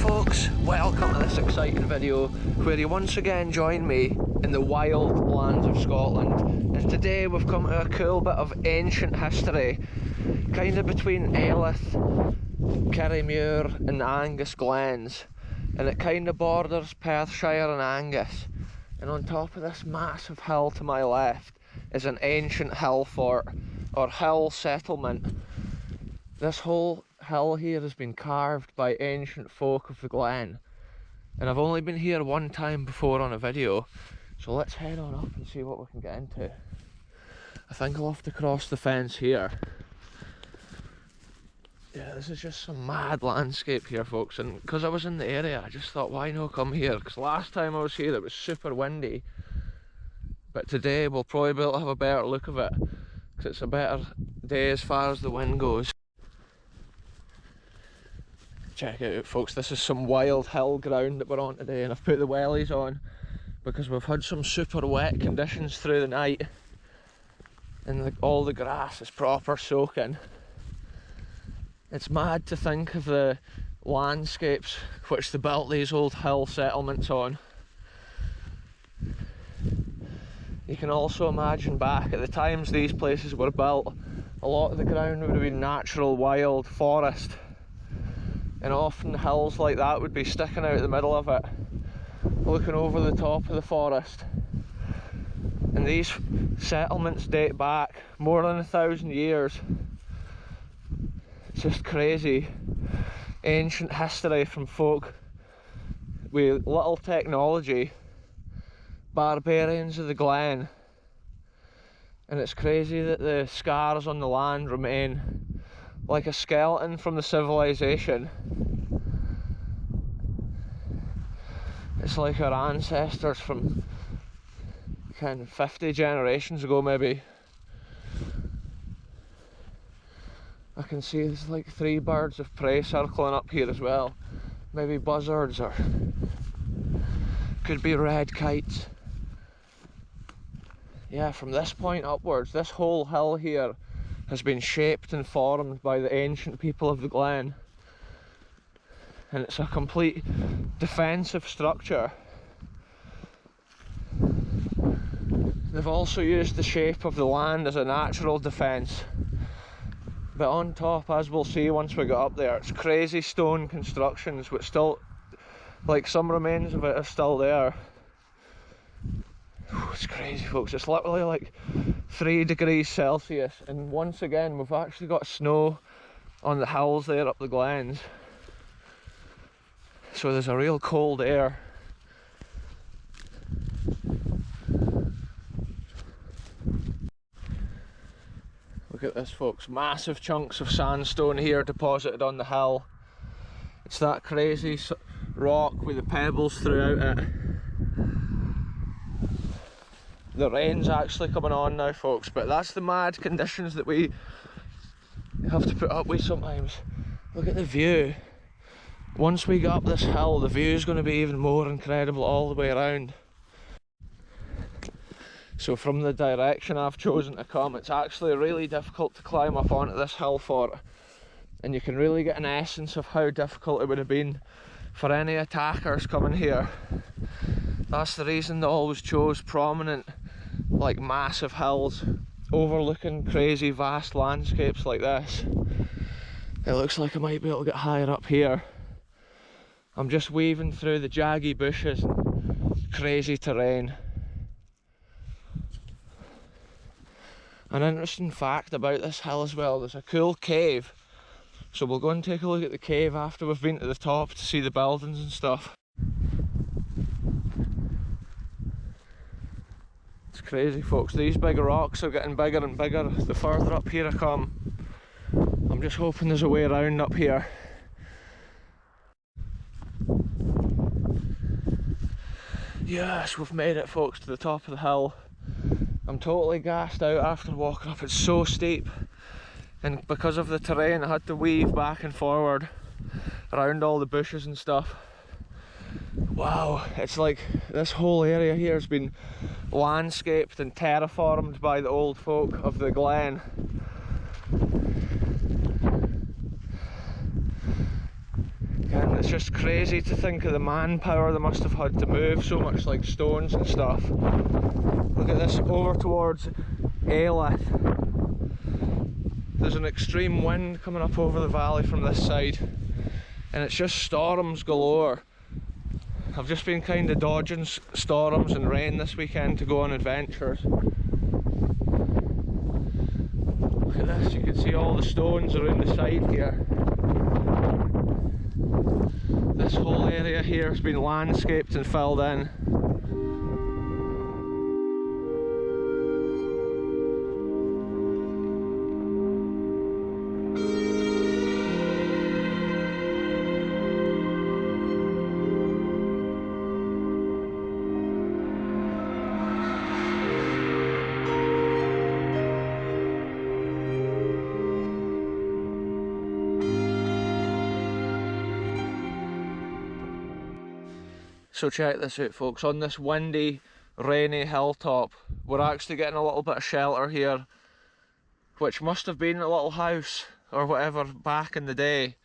folks, welcome to this exciting video where you once again join me in the wild lands of Scotland. And today we've come to a cool bit of ancient history, kind of between Aylth, Kirriemuir and Angus Glens, and it kind of borders Perthshire and Angus. And on top of this massive hill to my left is an ancient hill fort or hill settlement. This whole hill here has been carved by ancient folk of the Glen, and I've only been here one time before on a video, so let's head on up and see what we can get into. I think I'll have to cross the fence here. Yeah, this is just some mad landscape here, folks, and because I was in the area I just thought, why not come here? Because last time I was here it was super windy, but today we'll probably be able to have a better look of it because it's a better day as far as the wind goes. Check it out, folks, this is some wild hill ground that we're on today, and I've put the wellies on because we've had some super wet conditions through the night and all the grass is proper soaking. It's mad to think of the landscapes which they built these old hill settlements on. You can also imagine back at the times these places were built, a lot of the ground would have been natural wild forest. And often hills like that would be sticking out the middle of it, looking over the top of the forest. And these settlements date back more than 1,000 years. It's just crazy. Ancient history from folk with little technology, barbarians of the Glen. And it's crazy that the scars on the land remain like a skeleton from the civilization. It's like our ancestors from kind of 50 generations ago maybe. I can see there's like 3 birds of prey circling up here as well. Maybe buzzards or could be red kites. Yeah, from this point upwards, this whole hill here has been shaped and formed by the ancient people of the Glen, and it's a complete defensive structure. They've also used the shape of the land as a natural defence, but on top, as we'll see once we get up there, it's crazy stone constructions which still, like some remains of it are still there. It's crazy, folks, it's literally like 3 degrees Celsius, and once again we've actually got snow on the hills there up the Glens, so there's a real cold air. Look at this, folks, massive chunks of sandstone here deposited on the hill. It's that crazy rock with the pebbles throughout it. The rain's actually coming on now, folks, but that's the mad conditions that we have to put up with sometimes. Look at the view. Once we get up this hill, the view is going to be even more incredible all the way around. So from the direction I've chosen to come, it's actually really difficult to climb up onto this hill fort, and you can really get an essence of how difficult it would have been for any attackers coming here. That's the reason they always chose prominent, like massive hills overlooking crazy vast landscapes like this. It looks like I might be able to get higher up here. I'm just weaving through the jaggy bushes and crazy terrain. An interesting fact about this hill as well, there's a cool cave, so we'll go and take a look at the cave after we've been to the top to see the buildings and stuff. It's crazy, folks, these big rocks are getting bigger and bigger the further up here I come. I'm just hoping there's a way around up here. Yes, we've made it, folks, to the top of the hill. I'm totally gassed out after walking up, it's so steep, and because of the terrain I had to weave back and forward around all the bushes and stuff. Wow, it's like this whole area here has been landscaped and terraformed by the old folk of the Glen. Can't It's just crazy to think of the manpower they must have had to move so much like stones and stuff. Look at this, over towards Aylth. There's an extreme wind coming up over the valley from this side, and it's just storms galore. I've just been kind of dodging storms and rain this weekend to go on adventures. Look at this, you can see all the stones around the side here. This whole area here has been landscaped and filled in. So check this out, folks, on this windy, rainy hilltop, we're actually getting a little bit of shelter here, which must have been a little house or whatever back in the day.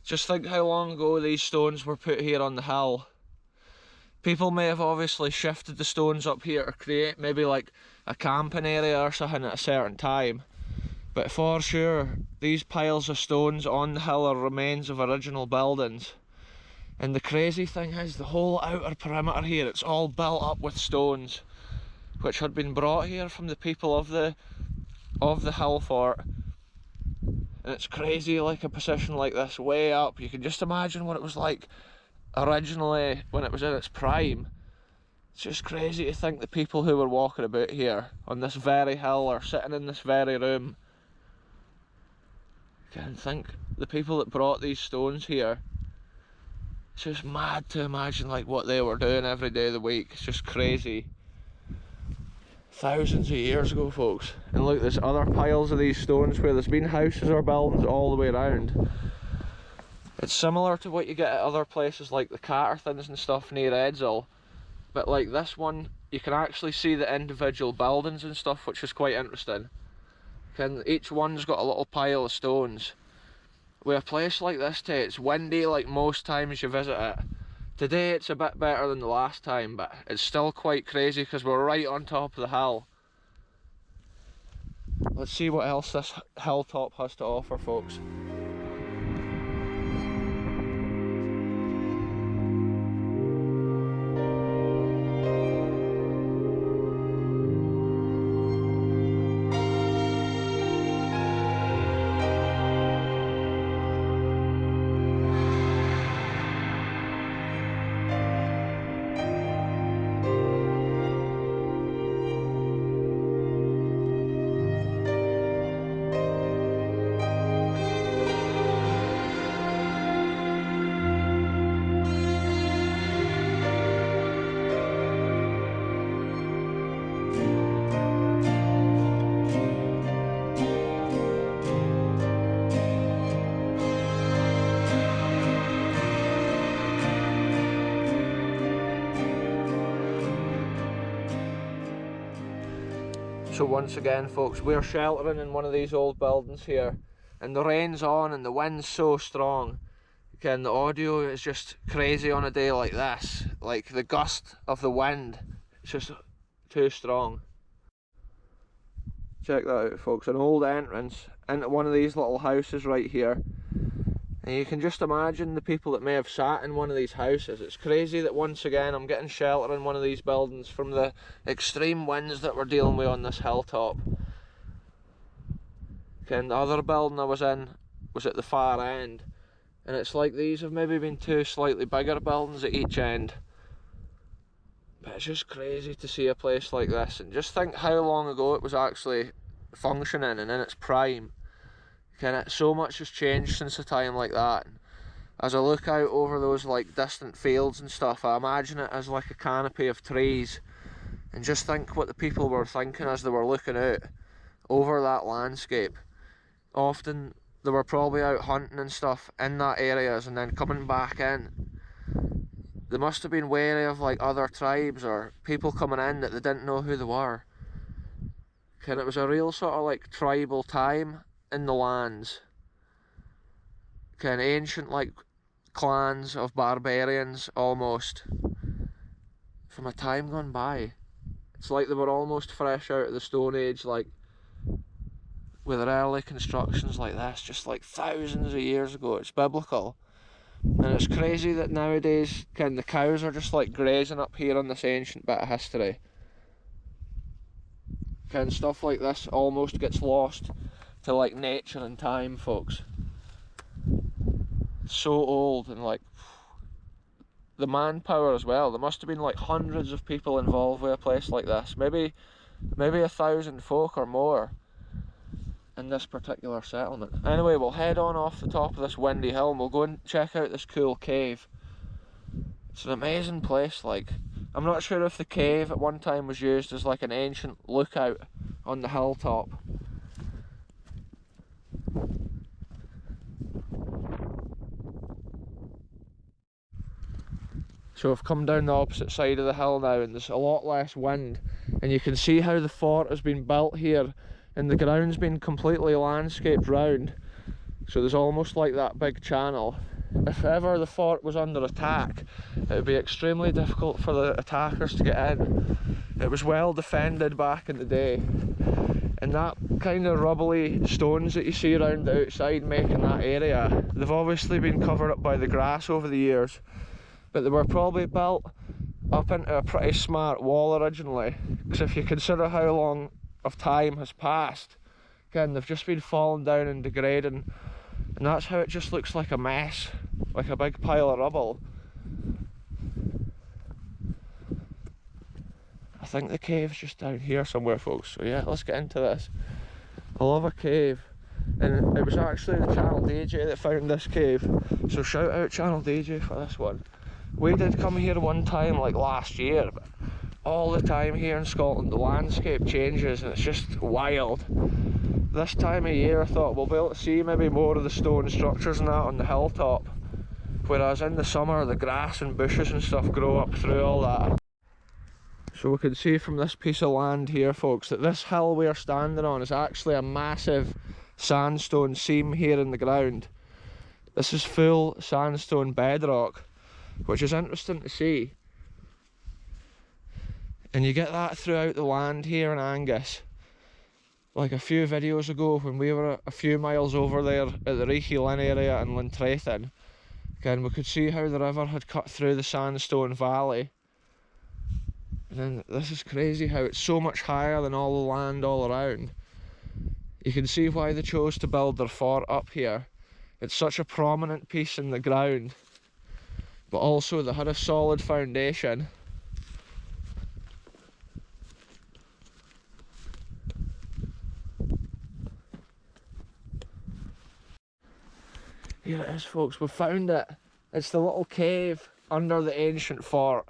Just think how long ago these stones were put here on the hill. People may have obviously shifted the stones up here to create maybe like a camping area or something at a certain time, but for sure these piles of stones on the hill are remains of original buildings. And the crazy thing is, the whole outer perimeter here, it's all built up with stones, which had been brought here from the people of the hill fort. And it's crazy, like a position like this, way up. You can just imagine what it was like originally when it was in its prime. It's just crazy to think the people who were walking about here on this very hill or sitting in this very room. You can think the people that brought these stones here. It's just mad to imagine like what they were doing every day of the week. It's just crazy. Thousands of years ago, folks. And look, there's other piles of these stones where there's been houses or buildings all the way around. It's similar to what you get at other places like the Caterthins and stuff near Edzell, but like this one, you can actually see the individual buildings and stuff, which is quite interesting. And each one's got a little pile of stones. With a place like this, it's windy like most times you visit it. Today it's a bit better than the last time, but it's still quite crazy because we're right on top of the hill. Let's see what else this hilltop has to offer, folks. So once again, folks, we're sheltering in one of these old buildings here, and the rain's on and the wind's so strong. Again, the audio is just crazy on a day like this. Like the gust of the wind, it's just too strong. Check that out, folks, an old entrance into one of these little houses right here. And you can just imagine the people that may have sat in one of these houses. It's crazy that once again I'm getting shelter in one of these buildings from the extreme winds that we're dealing with on this hilltop. Okay, and the other building I was in was at the far end. And it's like these have maybe been two slightly bigger buildings at each end. But it's just crazy to see a place like this. And just think how long ago it was actually functioning and in its prime. So much has changed since a time like that. As I look out over those like distant fields and stuff, I imagine it as like a canopy of trees, and just think what the people were thinking as they were looking out over that landscape. Often they were probably out hunting and stuff in that areas and then coming back in. They must have been wary of like other tribes or people coming in that they didn't know who they were. It was a real sort of like tribal time in the lands. Ancient like clans of barbarians almost from a time gone by. It's like they were almost fresh out of the Stone Age, like with early constructions like this, just like thousands of years ago. It's biblical. And it's crazy that nowadays the cows are just like grazing up here on this ancient bit of history. Stuff like this almost gets lost to like nature and time, folks. It's so old, and like the manpower as well. There must have been like hundreds of people involved with a place like this. Maybe 1,000 folk or more in this particular settlement. Anyway, we'll head on off the top of this windy hill and we'll go and check out this cool cave. It's an amazing place. Like, I'm not sure if the cave at one time was used as like an ancient lookout on the hilltop. So I've come down the opposite side of the hill now, and there's a lot less wind, and you can see how the fort has been built here, and the ground's been completely landscaped round, so there's almost like that big channel. If ever the fort was under attack, it would be extremely difficult for the attackers to get in. It was well defended back in the day, and that kind of rubbly stones that you see around the outside making that area, they've obviously been covered up by the grass over the years, but they were probably built up into a pretty smart wall originally, because if you consider how long of time has passed, again, they've just been falling down and degrading, and that's how it just looks like a mess, like a big pile of rubble. I think the cave's just down here somewhere, folks, so yeah, let's get into this. I love a cave, and it was actually the Channel DJ that found this cave, so shout out Channel DJ for this one. We did come here one time like last year, but all the time here in Scotland the landscape changes and it's just wild. This time of year I thought we'll be able to see maybe more of the stone structures and that on the hilltop, whereas in the summer the grass and bushes and stuff grow up through all that. So we can see from this piece of land here, folks, that this hill we are standing on is actually a massive sandstone seam here in the ground. This is full sandstone bedrock, which is interesting to see. And you get that throughout the land here in Angus. Like a few videos ago when we were a few miles over there at the Reichy Linn area in Lintrathen, again we could see how the river had cut through the sandstone valley. And then this is crazy how it's so much higher than all the land all around. You can see why they chose to build their fort up here. It's such a prominent piece in the ground, but also they had a solid foundation. Here it is, folks, we've found it. It's the little cave under the ancient fort,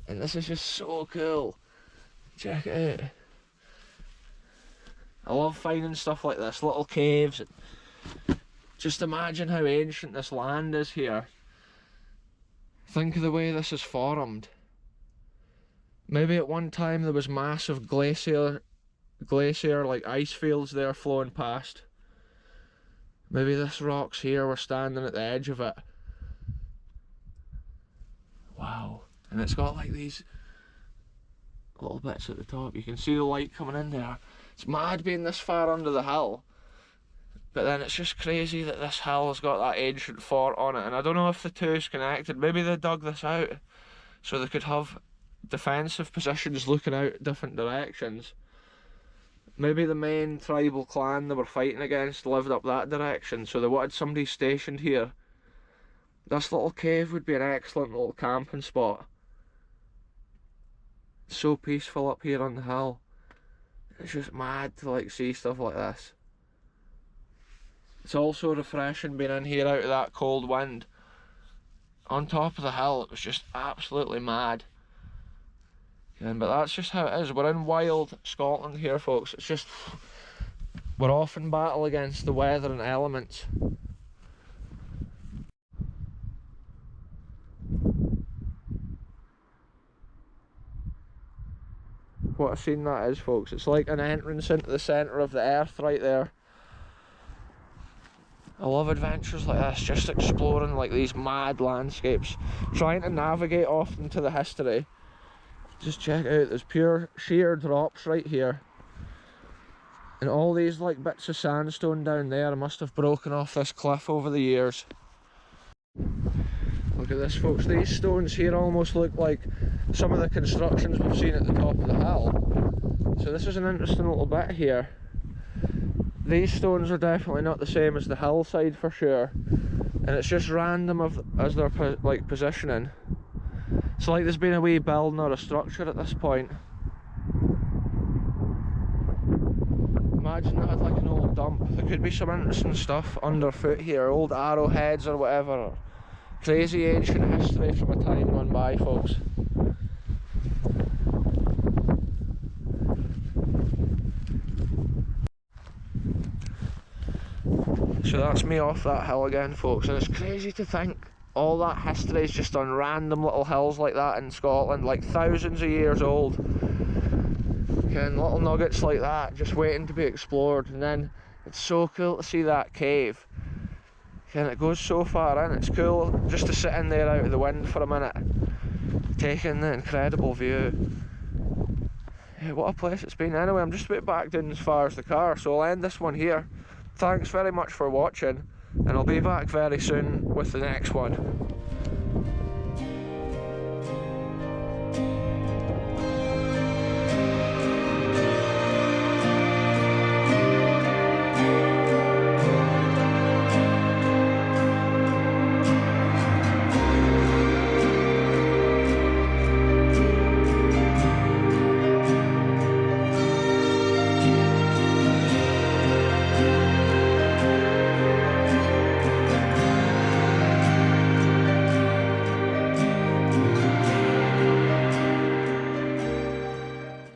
and this is just so cool. Check it out. I love finding stuff like this, little caves. Just imagine how ancient this land is here. Think of the way this is formed. Maybe at one time there was massive glacier like ice fields there flowing past. Maybe this rock's here, we're standing at the edge of it. Wow. And it's got like these little bits at the top. You can see the light coming in there. It's mad being this far under the hill. But then it's just crazy that this hill has got that ancient fort on it. And I don't know if the two is connected. Maybe they dug this out so they could have defensive positions looking out different directions. Maybe the main tribal clan they were fighting against lived up that direction, so they wanted somebody stationed here. This little cave would be an excellent little camping spot. It's so peaceful up here on the hill. It's just mad to like see stuff like this. It's also refreshing being in here out of that cold wind. On top of the hill it was just absolutely mad. But that's just how it is. We're in wild Scotland here, folks. It's just, we're off in battle against the weather and elements. What a scene that is, folks. It's like an entrance into the centre of the earth right there. I love adventures like this, just exploring like these mad landscapes, trying to navigate off into the history. Just check out, there's pure sheer drops right here. And all these like bits of sandstone down there must have broken off this cliff over the years. Look at this, folks, these stones here almost look like some of the constructions we've seen at the top of the hill. So this is an interesting little bit here. These stones are definitely not the same as the hillside for sure. And it's just random as they're like positioning. It's like there's been a wee building or a structure at this point. Imagine that had like an old dump. There could be some interesting stuff underfoot here, old arrowheads or whatever. Or crazy ancient history from a time gone by, folks. So that's me off that hill again, folks, and it's crazy to think all that history is just on random little hills like that in Scotland, like thousands of years old. And little nuggets like that just waiting to be explored. And then it's so cool to see that cave, and it goes so far in. It's cool just to sit in there out of the wind for a minute, taking the incredible view. Yeah, what a place it's been. Anyway, I'm just about back down as far as the car, so I'll end this one here. Thanks very much for watching, and I'll be back very soon with the next one.